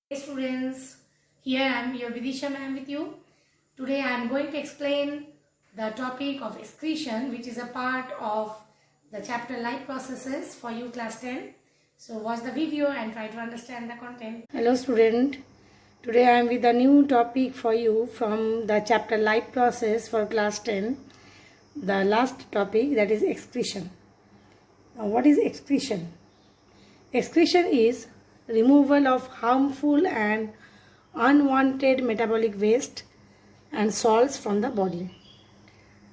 Hey students, here I am your Vidisha ma'am with you. Today I am going to explain the topic of excretion, which is a part of the chapter life processes for you class 10. So watch the video and try to understand the content. Hello student, today I am with a new topic for you from the chapter life process for class 10. The last topic, that is excretion. Now what is excretion? Excretion is removal of harmful and unwanted metabolic waste and salts from the body.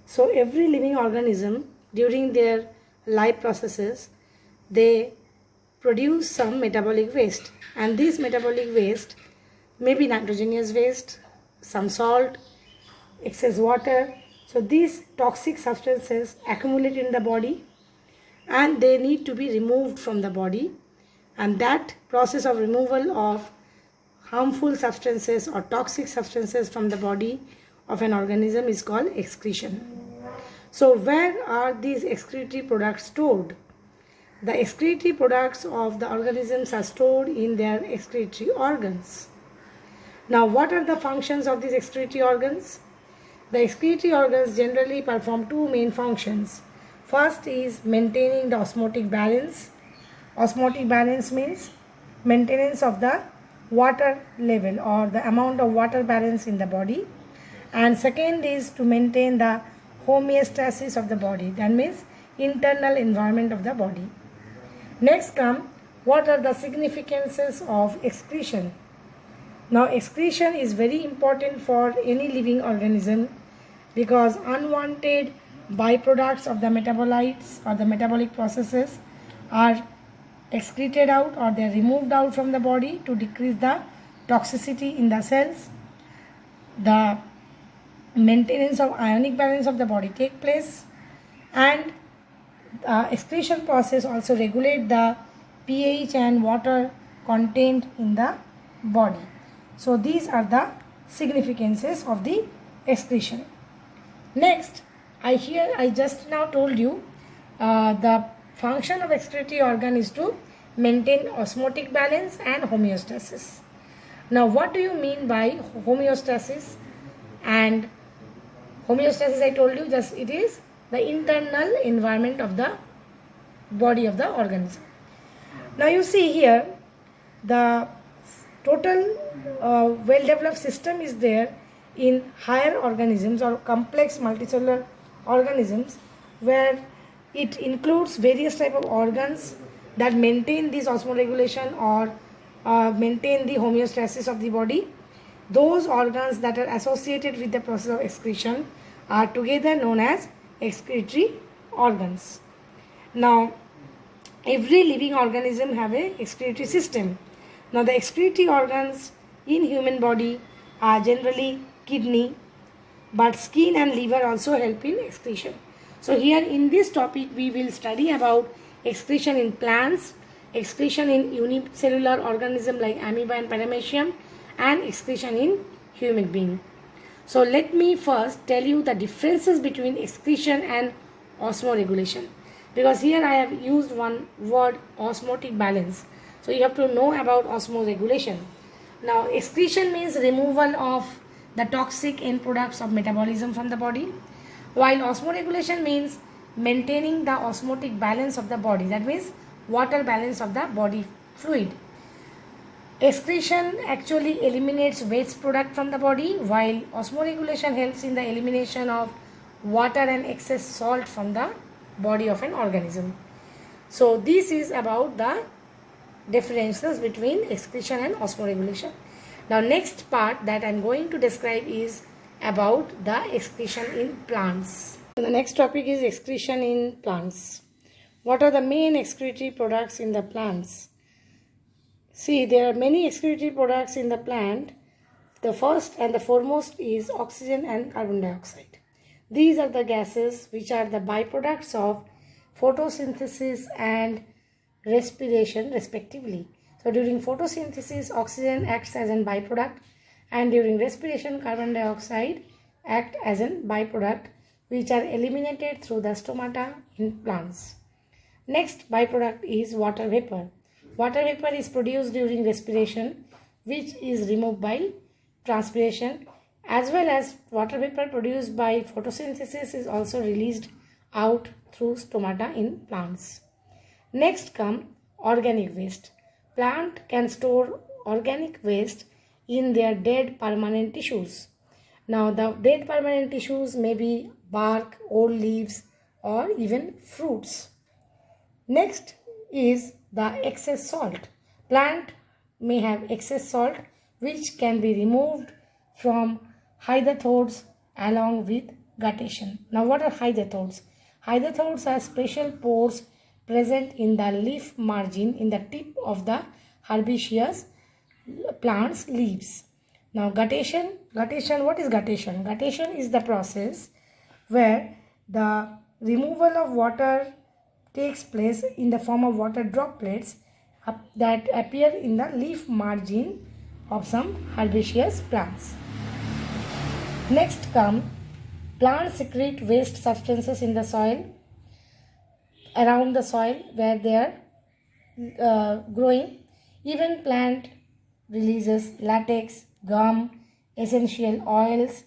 So every living organism during their life processes, they produce some metabolic waste, and this metabolic waste may be nitrogenous waste, some salt, excess water. So these toxic substances accumulate in the body and they need to be removed from the body, and that process of removal of harmful substances or toxic substances from the body of an organism is called excretion. So where are these excretory products stored? The excretory products of the organisms are stored in their excretory organs. Now what are the functions of these excretory organs? The excretory organs generally perform two main functions. First is maintaining the osmotic balance. Osmotic balance means maintenance of the water level or the amount of water balance in the body. And second is to maintain the homeostasis of the body. That means internal environment of the body. Next come, what are the significances of excretion? Now excretion is very important for any living organism because unwanted byproducts of the metabolites or the metabolic processes are excreted out or they are removed out from the body to decrease the toxicity in the cells. The maintenance of ionic balance of the body take place, and excretion process also regulate the pH and water content in the body. So these are the significances of the excretion. Next, I just now told you the function of excretory organ is to maintain osmotic balance and homeostasis. Now what do you mean by homeostasis? And homeostasis, I told you, just it is the internal environment of the body of the organism. Now you see here the total well-developed system is there in higher organisms or complex multicellular organisms, where it includes various type of organs that maintain this osmoregulation or maintain the homeostasis of the body. Those organs that are associated with the process of excretion are together known as excretory organs. Now every living organism have a excretory system. Now the excretory organs in human body are generally kidney, but skin and liver also help in excretion. So here in this topic we will study about excretion in plants, excretion in unicellular organism like amoeba and paramecium, and excretion in human being. So let me first tell you the differences between excretion and osmoregulation, because here I have used one word, osmotic balance. So you have to know about osmoregulation. Now excretion means removal of the toxic end products of metabolism from the body, while osmoregulation means maintaining the osmotic balance of the body, that means water balance of the body fluid. Excretion actually eliminates waste product from the body, while osmoregulation helps in the elimination of water and excess salt from the body of an organism. So this is about the differences between excretion and osmoregulation. Now next part that I am going to describe is about the excretion in plants. The next topic is excretion in plants. What are the main excretory products in the plants? See, there are many excretory products in the plant. The first and the foremost is oxygen and carbon dioxide. These are the gases which are the byproducts of photosynthesis and respiration respectively. So during photosynthesis, oxygen acts as a byproduct, and during respiration, carbon dioxide act as a byproduct, which are eliminated through the stomata in plants. Next byproduct is water vapor. Water vapor is produced during respiration which is removed by transpiration, as well as water vapor produced by photosynthesis is also released out through stomata in plants. Next come organic waste. Plant can store organic waste in their dead permanent tissues. Now the dead permanent tissues may be bark, old leaves, or even fruits. Next is the excess salt. Plant may have excess salt which can be removed from hydrothodes along with guttation. Now what are hydrothodes? Hydrothodes are special pores present in the leaf margin in the tip of the herbaceous plant's leaves. Now guttation, what is guttation? Guttation is the process where the removal of water takes place in the form of water droplets that appear in the leaf margin of some herbaceous plants. Next come plants secrete waste substances in the soil, around the soil where they are growing. Even plant releases latex, gum, essential oils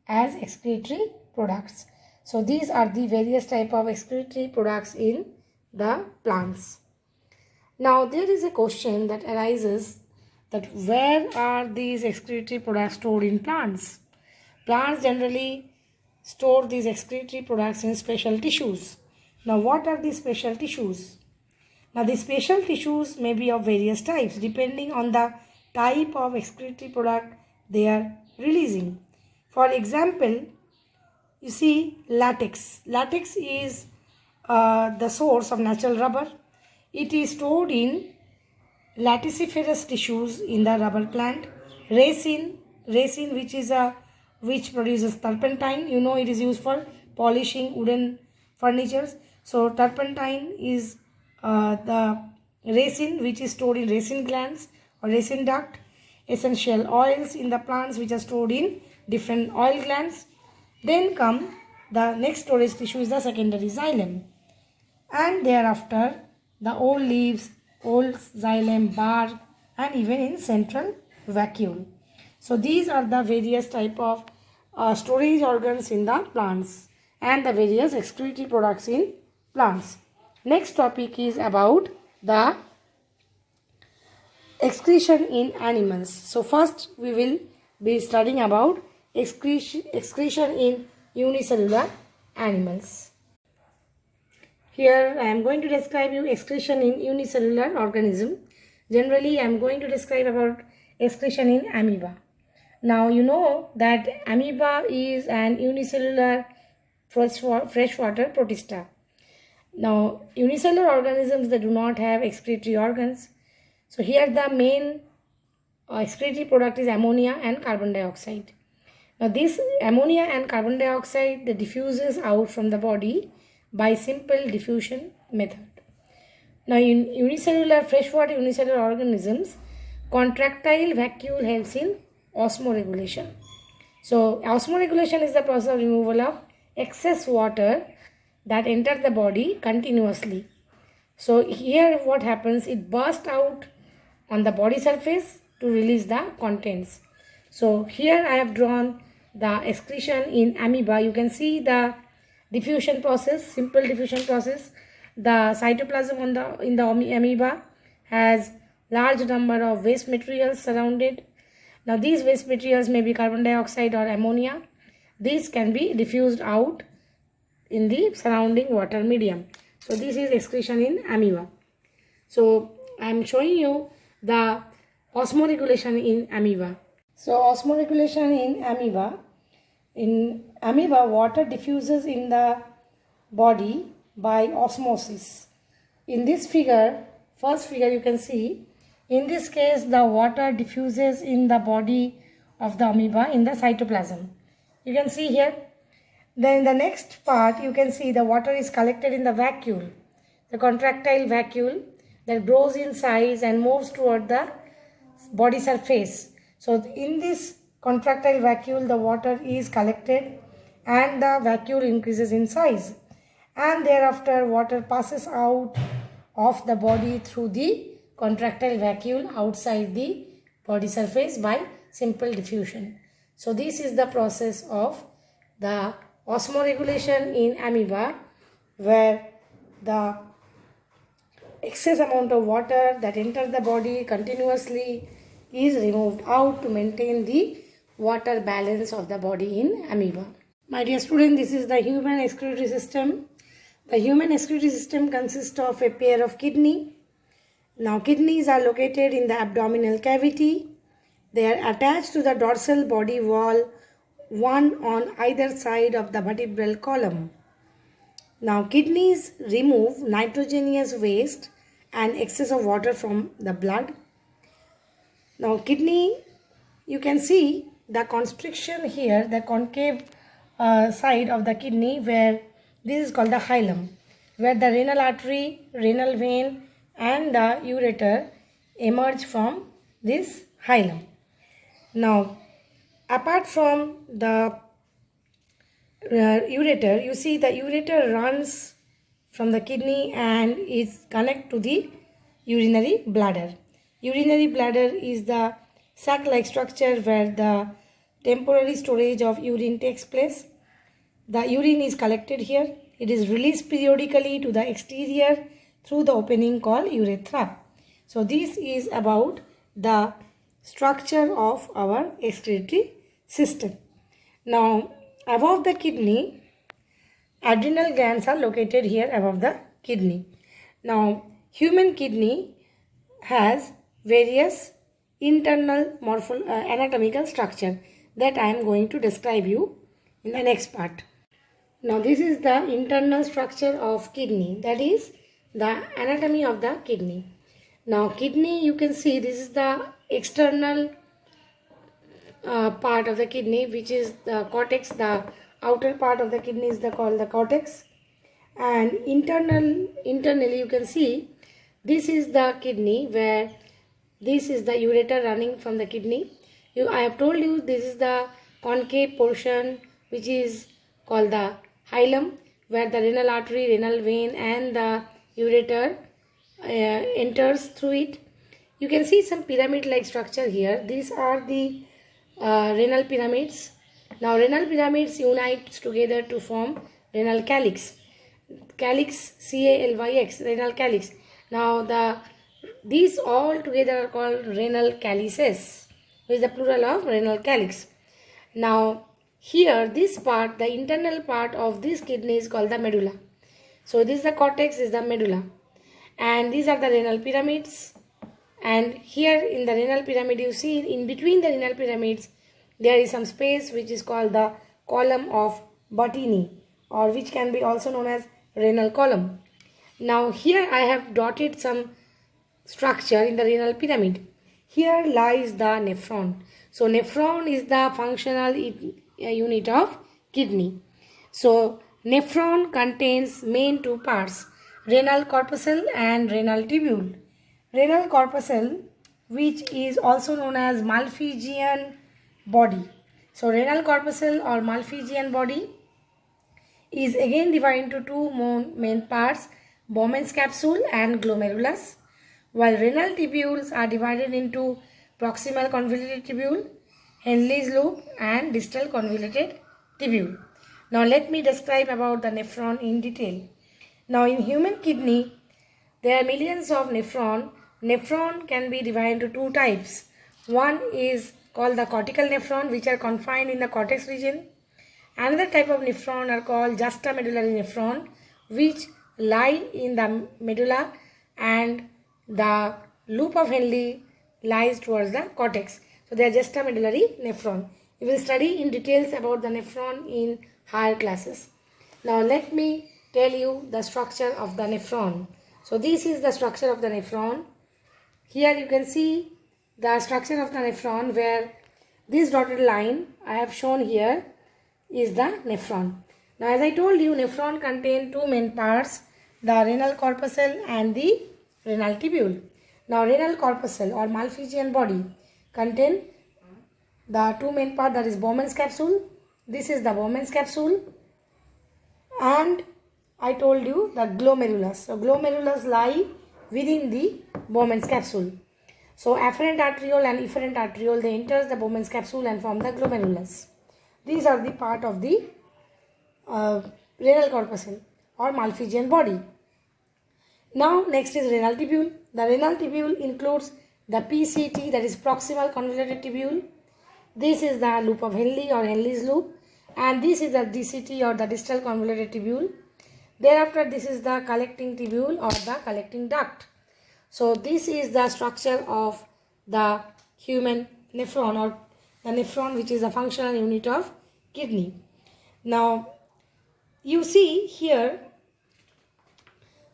as excretory products. So these are the various type of excretory products in the plants. Now there is a question that arises that where are these excretory products stored in plants? Plants generally store these excretory products in special tissues. Now what are these special tissues? Now the special tissues may be of various types depending on the type of excretory product they are releasing. For example, you see latex. Latex is the source of natural rubber. It is stored in latissiferous tissues in the rubber plant. Resin which produces turpentine. You know it is used for polishing wooden furnitures. So turpentine is the resin which is stored in resin glands or resin duct. Essential oils in the plants which are stored in different oil glands. Then come the next storage tissue is the secondary xylem, and thereafter the old leaves, old xylem bark, and even in central vacuole. So these are the various type of storage organs in the plants and the various excretory products in plants. Next topic is about the excretion in animals. So first we will be studying about excretion in unicellular animals. Here I am going to describe you excretion in unicellular organism. Generally I am going to describe about excretion in amoeba. Now you know that amoeba is an unicellular freshwater protista. Now unicellular organisms that do not have excretory organs. So here the main excretory product is ammonia and carbon dioxide. Now this ammonia and carbon dioxide that diffuses out from the body by simple diffusion method. Now in freshwater unicellular organisms, contractile vacuole helps in osmoregulation. So osmoregulation is the process of removal of excess water that enters the body continuously. So here what happens, it bursts out on the body surface to release the contents. So here I have drawn the excretion in amoeba. You can see the diffusion process, simple diffusion process. The cytoplasm in the amoeba has large number of waste materials surrounded. Now these waste materials may be carbon dioxide or ammonia. These can be diffused out in the surrounding water medium. So this is excretion in amoeba. So I am showing you the osmoregulation in amoeba. So osmoregulation in amoeba, water diffuses in the body by osmosis. In this figure, first figure you can see, in this case the water diffuses in the body of the amoeba in the cytoplasm. You can see here. Then in the next part you can see the water is collected in the vacuole, the contractile vacuole that grows in size and moves toward the body surface. So in this contractile vacuole the water is collected and the vacuole increases in size, and thereafter water passes out of the body through the contractile vacuole outside the body surface by simple diffusion. So this is the process of the osmoregulation in amoeba, where the excess amount of water that enters the body continuously is removed out to maintain the water balance of the body in amoeba. My dear student, this is the human excretory system. The human excretory system consists of a pair of kidney. Now kidneys are located in the abdominal cavity. They are attached to the dorsal body wall, one on either side of the vertebral column. Now kidneys remove nitrogenous waste and excess of water from the blood. Now kidney, you can see the constriction here, the concave side of the kidney, where this is called the hilum, where the renal artery, renal vein and the ureter emerge from this hilum. Now apart from the ureter, you see the ureter runs from the kidney and is connected to the urinary bladder. Urinary bladder is the sac-like structure where the temporary storage of urine takes place. The urine is collected here. It is released periodically to the exterior through the opening called urethra. So this is about the structure of our excretory system. Now above the kidney, adrenal glands are located here above the kidney. Now human kidney has various internal anatomical structure that I am going to describe you in the next part. Now this is the internal structure of kidney, that is the anatomy of the kidney. Now kidney, you can see this is the external part of the kidney, which is the cortex. The outer part of the kidney is called the cortex, and internally you can see this is the kidney, where this is the ureter running from the kidney. I have told you this is the concave portion, which is called the hilum, where the renal artery, renal vein and the ureter enters through it. You can see some pyramid-like structure here. These are the renal pyramids. Now renal pyramids unite together to form renal calyx. Calyx, C-A-L-Y-X, renal calyx. Now these all together are called renal calyces, which is the plural of renal calyx. Now here this part, the internal part of this kidney is called the medulla. So this is the cortex, is the medulla, and these are the renal pyramids. And here in the renal pyramid, you see in between the renal pyramids there is some space which is called the column of Botini, or which can be also known as renal column. Now here I have dotted some structure in the renal pyramid. Here lies the nephron. So nephron is the functional unit of kidney. So nephron contains main two parts, renal corpuscle and renal tubule. Renal corpuscle, which is also known as Malpighian body. So renal corpuscle or Malpighian body is again divided into two main parts, Bowman's capsule and glomerulus, while renal tubules are divided into proximal convoluted tubule, Henle's loop and distal convoluted tubule. Now let me describe about the nephron in detail. Now in human kidney, there are millions of nephron. Nephron can be divided into two types. One is called the cortical nephron, which are confined in the cortex region. Another type of nephron are called juxtamedullary nephron, which lie in the medulla, and the loop of Henle lies towards the cortex. So they are juxtamedullary nephron. We will study in details about the nephron in higher classes. Now let me tell you the structure of the nephron. So this is the structure of the nephron. Here you can see the structure of the nephron, where this dotted line I have shown here is the nephron. Now as I told you, nephron contain two main parts, the renal corpuscle and the renal tubule. Now renal corpuscle or Malpighian body contain the two main parts, that is Bowman's capsule. This is the Bowman's capsule, and I told you the glomerulus. So glomerulus lie within the Bowman's capsule. So afferent arteriole and efferent arteriole, they enters the Bowman's capsule and form the glomerulus. These are the part of the renal corpuscle or Malpighian body. Now next is renal tubule. The renal tubule includes the PCT, that is proximal convoluted tubule. This is the loop of Henle or Henle's loop, and this is the DCT or the distal convoluted tubule. Thereafter this is the collecting tubule or the collecting duct. So this is the structure of the human nephron or the nephron, which is a functional unit of kidney. Now you see here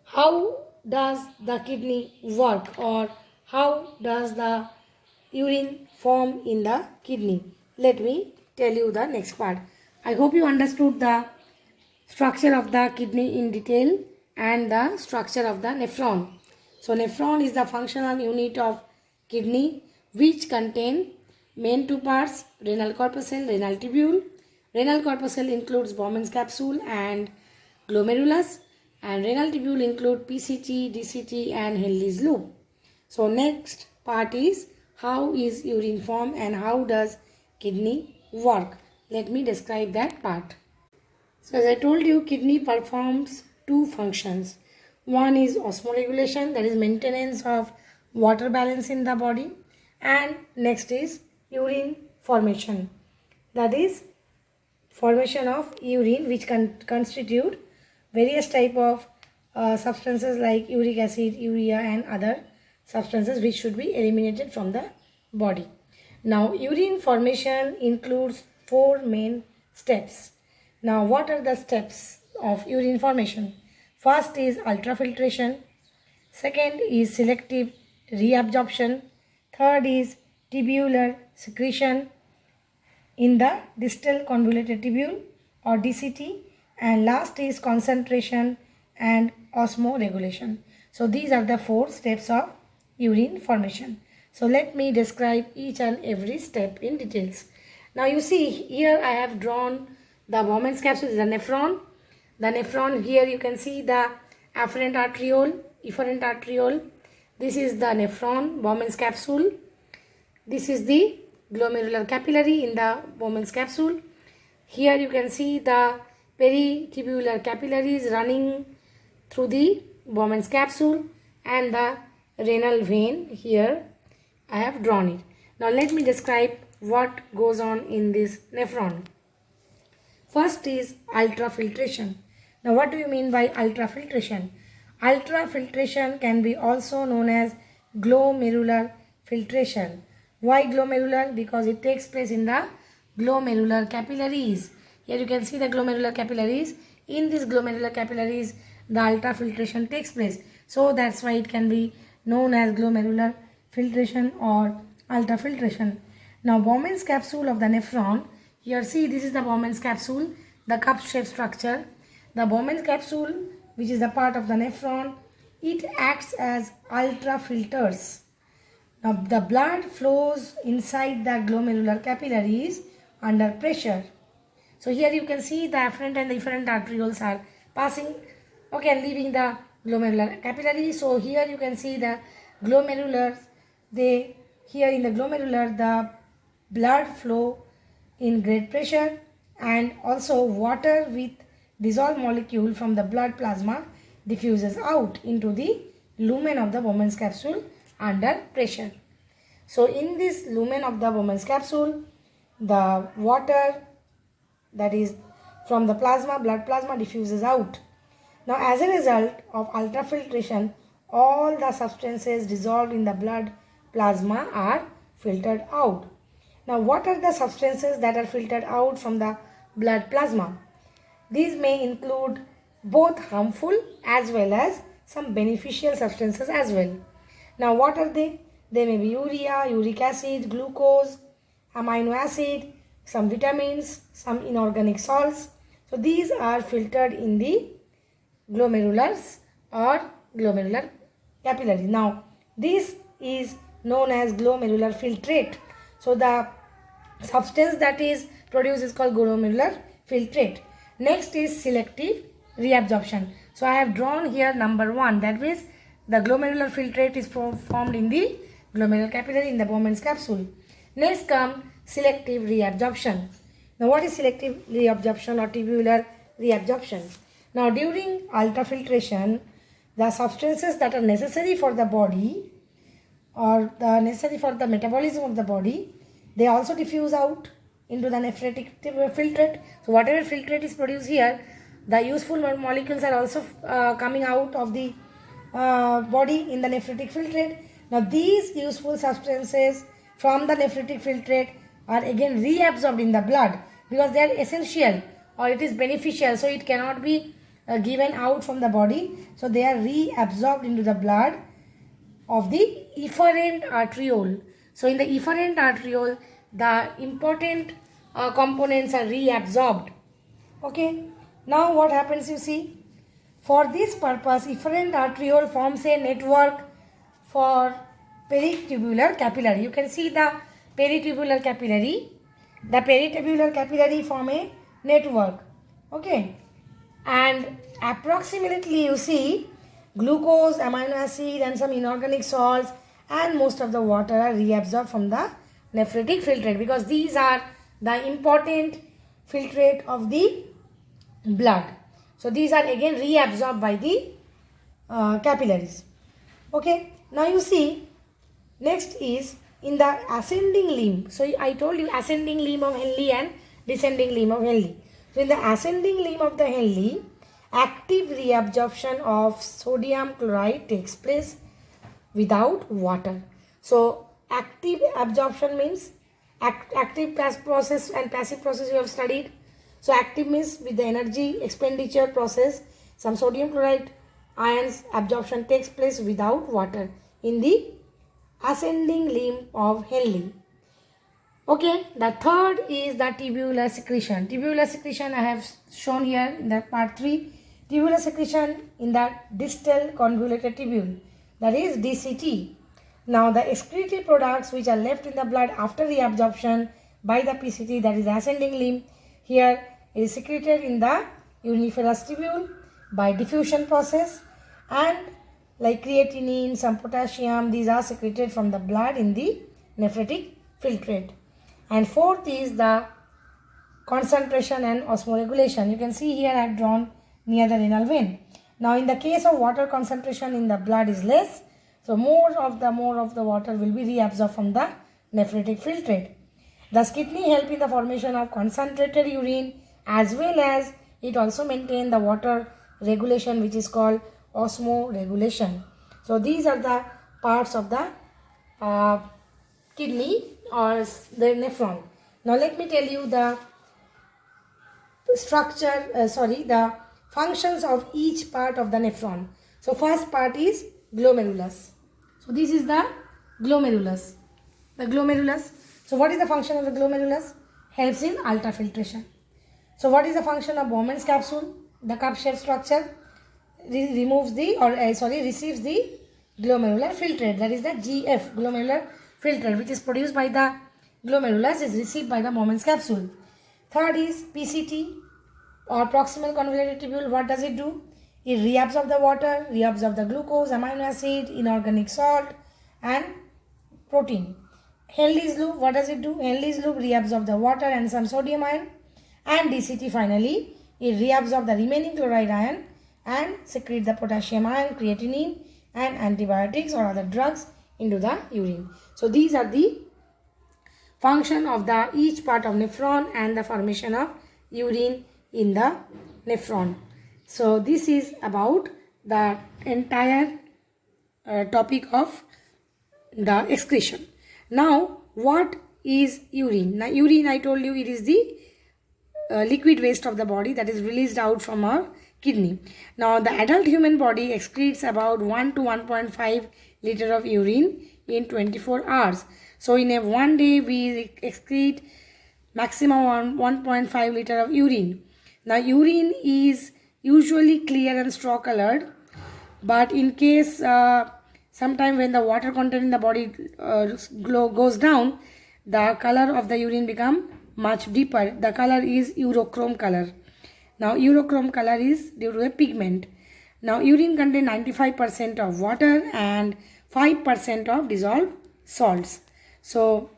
how does the kidney work or how does the urine form in the kidney. Let me tell you the next part. I hope you understood the structure of the kidney in detail and the structure of the nephron. So nephron is the functional unit of kidney which contain main two parts, renal corpuscle, renal tubule. Renal corpuscle includes Bowman's capsule and glomerulus, and renal tubule include PCT, DCT and Henle's loop. So next part is how is urine formed and how does kidney work. Let me describe that part. So as I told you, kidney performs two functions. One is osmoregulation, that is maintenance of water balance in the body, and next is urine formation, that is formation of urine which constitute various type of substances like uric acid, urea and other substances which should be eliminated from the body. Now urine formation includes four main steps. Now what are the steps of urine formation? First is ultrafiltration, second is selective reabsorption, third is tubular secretion in the distal convoluted tubule or DCT, and last is concentration and osmoregulation. So these are the four steps of urine formation. So let me describe each and every step in details. Now you see here I have drawn the Bowman's capsule, the nephron. The nephron, here you can see the afferent arteriole, efferent arteriole. This is the nephron, Bowman's capsule. This is the glomerular capillary in the Bowman's capsule. Here you can see the peritubular capillaries running through the Bowman's capsule and the renal vein. Here I have drawn it. Now let me describe what goes on in this nephron. First is ultrafiltration. Now what do you mean by ultrafiltration? Ultrafiltration can be also known as glomerular filtration. Why glomerular? Because it takes place in the glomerular capillaries. Here you can see the glomerular capillaries. In these glomerular capillaries, the ultrafiltration takes place. So that's why it can be known as glomerular filtration or ultrafiltration. Now Bowman's capsule of the nephron. Here see, this is the Bowman's capsule, the cup-shaped structure. The Bowman's capsule, which is the part of the nephron, it acts as ultrafilters. Now the blood flows inside the glomerular capillaries under pressure. So here you can see the afferent and the efferent arterioles are passing, and leaving the glomerular capillary. So here you can see the glomerulars. Here in the glomerular, the blood flow in great pressure, and also water with dissolved molecule from the blood plasma diffuses out into the lumen of the Bowman's capsule under pressure. So in this lumen of the Bowman's capsule, the water, that is from the blood plasma diffuses out. Now as a result of ultrafiltration, all the substances dissolved in the blood plasma are filtered out. Now what are the substances that are filtered out from the blood plasma? These may include both harmful as well as some beneficial substances as well. Now what are they? They may be urea, uric acid, glucose, amino acid, some vitamins, some inorganic salts. So these are filtered in the glomerulars or glomerular capillary. Now this is known as glomerular filtrate. So the substance that is produced is called glomerular filtrate. Next is selective reabsorption. So I have drawn here number 1, that means the glomerular filtrate is formed in the glomerular capillary in the Bowman's capsule. Next come selective reabsorption. Now what is selective reabsorption or tubular reabsorption? Now during ultrafiltration, the substances that are necessary for the body or the necessary for the metabolism of the body, they also diffuse out into the nephritic filtrate. So whatever filtrate is produced here, the useful molecules are also coming out of the body in the nephritic filtrate. Now these useful substances from the nephritic filtrate are again reabsorbed in the blood because they are essential or it is beneficial, so it cannot be given out from the body. So they are reabsorbed into the blood of the efferent arteriole. So in the efferent arteriole, the important components are reabsorbed. Okay. Now what happens, you see, for this purpose, efferent arteriole forms a network for peritubular capillary. You can see the peritubular capillary. The peritubular capillary form a network. Okay. And approximately you see glucose, amino acid and some inorganic salts and most of the water are reabsorbed from the nephritic filtrate because these are the important filtrate of the blood. So these are again reabsorbed by the capillaries. Okay. Now you see, next is in the ascending limb. So I told you ascending limb of Henle and descending limb of Henle. So in the ascending limb of the Henle, active reabsorption of sodium chloride takes place without water. So active absorption means active process and passive process you have studied. So active means with the energy expenditure process, some sodium chloride ions absorption takes place without water in the ascending limb of Henle. Okay, the third is the tubular secretion. Tubular secretion I have shown here in the part 3. Tubular secretion in the distal convoluted tubule, that is DCT. Now the excretory products which are left in the blood after reabsorption by the PCT, that is the ascending limb, here it is secreted in the uriniferous tubule by diffusion process, and like creatinine, some potassium, these are secreted from the blood in the nephritic filtrate. And fourth is the concentration and osmoregulation. You can see here I have drawn near the renal vein. Now in the case of water, concentration in the blood is less, so more of the water will be reabsorbed from the nephritic filtrate. Thus kidney help in the formation of concentrated urine, as well as it also maintain the water regulation which is called osmoregulation. So these are the parts of the kidney or the nephron. Now let me tell you the the functions of each part of the nephron. So first part is glomerulus. So this is the glomerulus. The glomerulus. So what is the function of the glomerulus? Helps in ultrafiltration. So what is the function of Bowman's capsule? The cup-shaped structure receives the glomerular filtrate, that is the GF, glomerular filtrate, which is produced by the glomerulus, is received by the Bowman's capsule. Third is PCT or proximal convoluted tubule. What does it do? It reabsorbs the water, reabsorbs the glucose, amino acid, inorganic salt and protein. Henle's loop, what does it do? Henle's loop reabsorbs the water and some sodium ion, and DCT finally, it reabsorbs the remaining chloride ion and secrete the potassium ion, creatinine and antibiotics or other drugs into the urine. So these are the function of the each part of nephron and the formation of urine in the nephron. So this is about the entire topic of the excretion. Now what is urine? Now urine, I told you, it is the liquid waste of the body that is released out from our kidney. Now the adult human body excretes about 1 to 1.5 liter of urine in 24 hours. So in a one day we excrete maximum 1.5 liter of urine. Now urine is usually clear and straw colored, but in case sometime when the water content in the body goes down, the color of the urine become much deeper. The color is urochrome color. Now urochrome color is due to a pigment. Now urine contains 95% of water and 5% of dissolved salts. So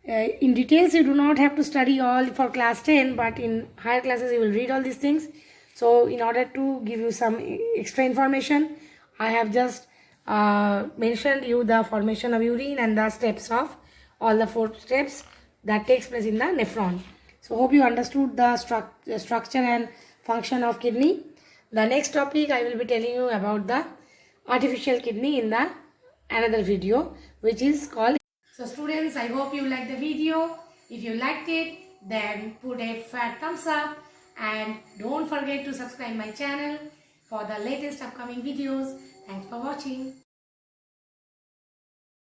in details you do not have to study all for class 10, but in higher classes you will read all these things. So in order to give you some extra information, I have just mentioned you the formation of urine and the steps of all the 4 steps that takes place in the nephron. So hope you understood the structure and function of kidney. The next topic I will be telling you about the artificial kidney in the another video, which is called. So students, I hope you liked the video. If you liked it, then put a fat thumbs up and don't forget to subscribe my channel for the latest upcoming videos. Thanks for watching.